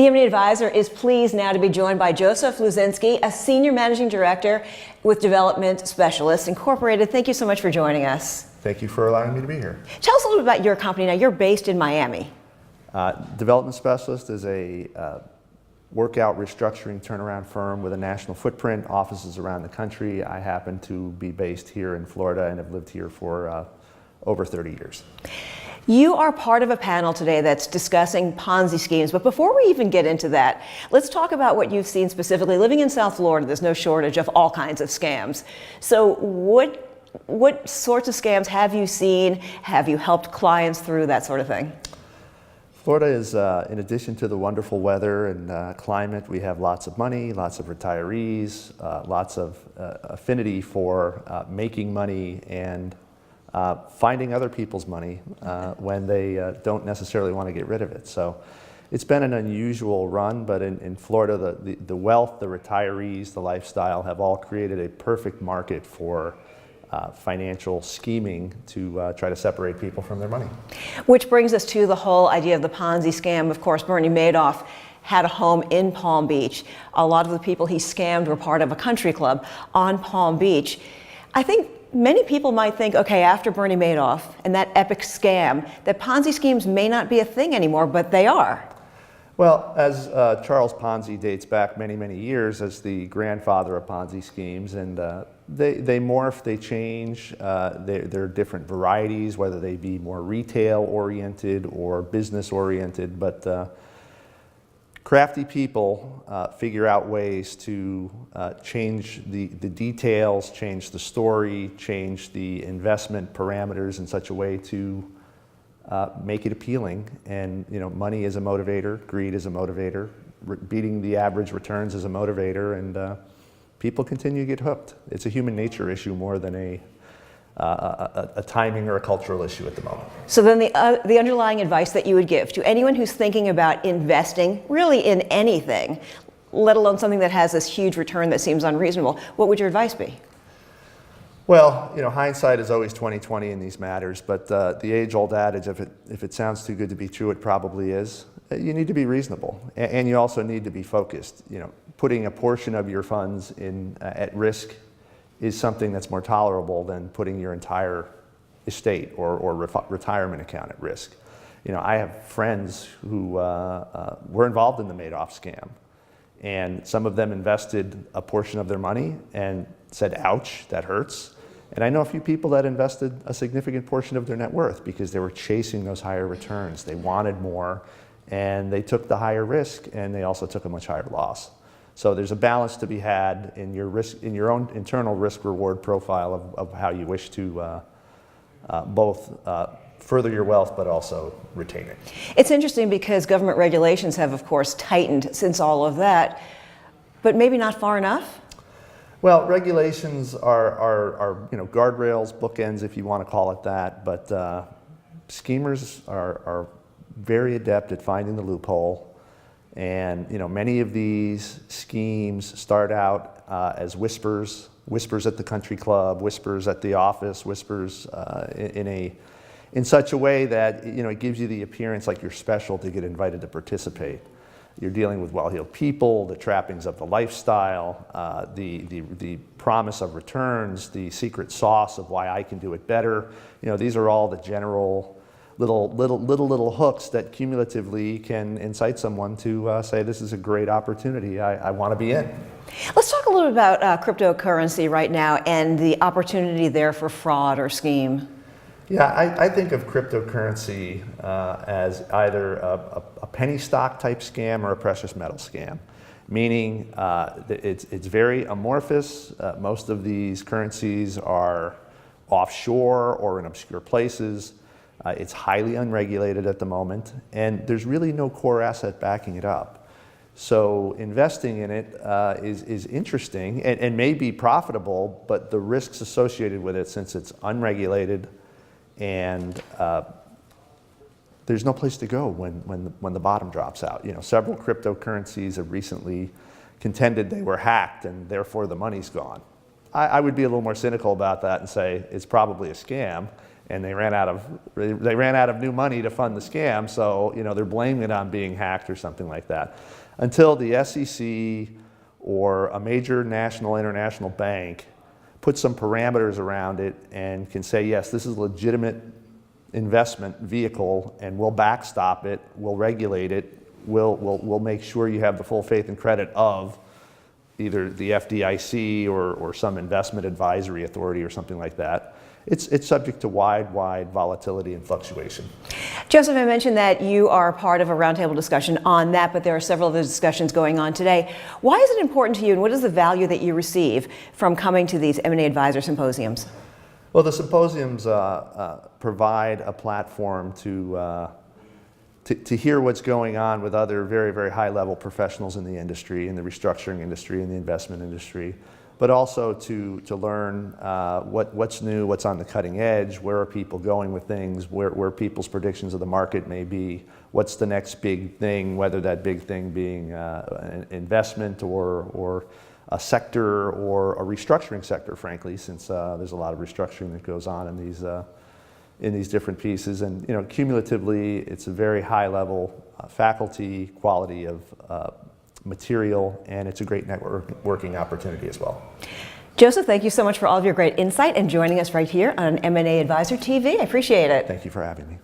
The M&A Advisor is pleased now to be joined by Joseph Luzinski, a Senior Managing Director with Development Specialists Incorporated. Thank you so much for joining us. Thank you for allowing me to be here. Tell us a little bit about your company. Now, you're based in Miami. Development Specialist is a workout restructuring turnaround firm with a national footprint, offices around the country. I happen to be based here in Florida and have lived here for over 30 years. You are part of a panel today that's discussing Ponzi schemes, but before we even get into that, let's talk about what you've seen specifically. Living in South Florida, there's no shortage of all kinds of scams. So what sorts of scams have you seen? Have you helped clients through that sort of thing? Florida is, in addition to the wonderful weather and climate, we have lots of money, lots of retirees, lots of affinity for making money and finding other people's money when they don't necessarily want to get rid of it. So it's been an unusual run, but in Florida, the wealth, the retirees, the lifestyle have all created a perfect market for financial scheming to try to separate people from their money. Which brings us to the whole idea of the Ponzi scam. Of course, Bernie Madoff had a home in Palm Beach. A lot of the people he scammed were part of a country club on Palm Beach. I think many people might think, okay, after Bernie Madoff and that epic scam, that Ponzi schemes may not be a thing anymore, but they are. Well, as Charles Ponzi dates back many, many years as the grandfather of Ponzi schemes, and they morph, they change. There are different varieties, whether they be more retail-oriented or business-oriented, but crafty people figure out ways to change the details, change the story, change the investment parameters in such a way to make it appealing. And money is a motivator, greed is a motivator, beating the average returns is a motivator, and people continue to get hooked. It's a human nature issue more than a timing or a cultural issue at the moment. So then the underlying advice that you would give to anyone who's thinking about investing really in anything, let alone something that has this huge return that seems unreasonable, what would your advice be? Well, hindsight is always 20/20 in these matters, but the age-old adage, if it sounds too good to be true, it probably is. You need to be reasonable, and you also need to be focused. Putting a portion of your funds at risk is something that's more tolerable than putting your entire estate or retirement account at risk. I have friends who were involved in the Madoff scam, and some of them invested a portion of their money and said, ouch, that hurts. And I know a few people that invested a significant portion of their net worth because they were chasing those higher returns. They wanted more, and they took the higher risk, and they also took a much higher loss. So there's a balance to be had in your own internal risk-reward profile of how you wish to both further your wealth, but also retain it. It's interesting because government regulations have, of course, tightened since all of that, but maybe not far enough? Well, regulations are guardrails, bookends, if you want to call it that, but schemers are very adept at finding the loophole. And many of these schemes start out as whispers at the country club, whispers at the office, whispers in such a way that it gives you the appearance like you're special to get invited to participate. You're dealing with well-heeled people, the trappings of the lifestyle, the promise of returns, the secret sauce of why I can do it better. These are all the general little hooks that cumulatively can incite someone to say, this is a great opportunity, I want to be in. Let's talk a little bit about cryptocurrency right now and the opportunity there for fraud or scheme. Yeah, I think of cryptocurrency as either a penny stock type scam or a precious metal scam, meaning it's very amorphous. Most of these currencies are offshore or in obscure places. It's highly unregulated at the moment, and there's really no core asset backing it up. So investing in it is interesting and may be profitable, but the risks associated with it, since it's unregulated and there's no place to go when the bottom drops out. Several cryptocurrencies have recently contended they were hacked and therefore the money's gone. I would be a little more cynical about that and say it's probably a scam. and they ran out of new money to fund the scam, so they're blaming it on being hacked or something like that. Until the SEC or a major national international bank puts some parameters around it and can say, yes, this is a legitimate investment vehicle, and we'll backstop it, we'll regulate it, we'll make sure you have the full faith and credit of either the FDIC or some investment advisory authority or something like that. It's subject to wide volatility and fluctuation. Joseph, I mentioned that you are part of a roundtable discussion on that, but there are several other discussions going on today. Why is it important to you, and what is the value that you receive from coming to these M&A Advisor Symposiums? Well, the symposiums provide a platform to hear what's going on with other very high-level professionals in the industry, in the restructuring industry, in the investment industry, but also to learn what's new, what's on the cutting edge, where are people going with things, where people's predictions of the market may be, what's the next big thing, whether that big thing being an investment or a sector or a restructuring sector, frankly, since there's a lot of restructuring that goes on in these different pieces. And cumulatively, it's a very high-level faculty quality of material, and it's a great networking opportunity as well. Joseph, thank you so much for all of your great insight and joining us right here on M&A Advisor TV. I appreciate it. Thank you for having me.